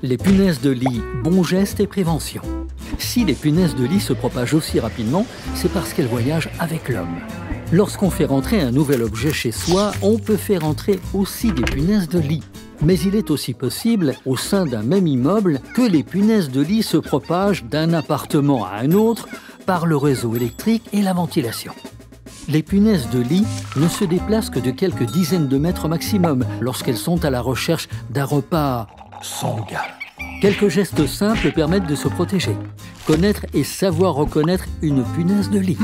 Les punaises de lit, bon geste et prévention. Si les punaises de lit se propagent aussi rapidement, c'est parce qu'elles voyagent avec l'homme. Lorsqu'on fait rentrer un nouvel objet chez soi, on peut faire entrer aussi des punaises de lit. Mais il est aussi possible, au sein d'un même immeuble, que les punaises de lit se propagent d'un appartement à un autre par le réseau électrique et la ventilation. Les punaises de lit ne se déplacent que de quelques dizaines de mètres maximum lorsqu'elles sont à la recherche d'un repas sanguin. Quelques gestes simples permettent de se protéger. Connaître et savoir reconnaître une punaise de lit.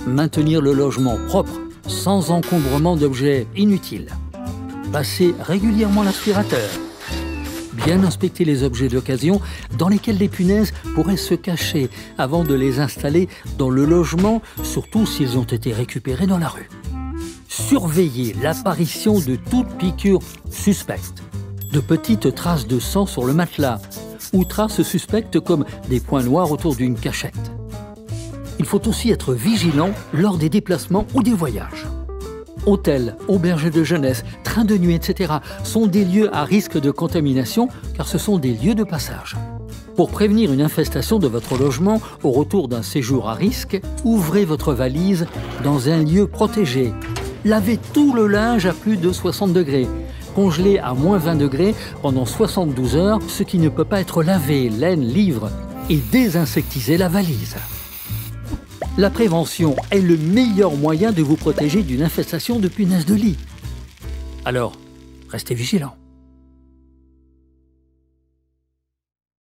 Maintenir le logement propre, sans encombrement d'objets inutiles. Passer régulièrement l'aspirateur. Bien inspecter les objets d'occasion dans lesquels les punaises pourraient se cacher avant de les installer dans le logement, surtout s'ils ont été récupérés dans la rue. Surveiller l'apparition de toute piqûre suspecte, de petites traces de sang sur le matelas ou traces suspectes comme des points noirs autour d'une cachette. Il faut aussi être vigilant lors des déplacements ou des voyages. Hôtels, auberges de jeunesse, trains de nuit, etc. sont des lieux à risque de contamination car ce sont des lieux de passage. Pour prévenir une infestation de votre logement au retour d'un séjour à risque, ouvrez votre valise dans un lieu protégé. Lavez tout le linge à plus de 60 degrés. Congelez à moins 20 degrés pendant 72 heures, ce qui ne peut pas être lavé, laine, livre, et désinsectisez la valise. La prévention est le meilleur moyen de vous protéger d'une infestation de punaises de lit. Alors, restez vigilants.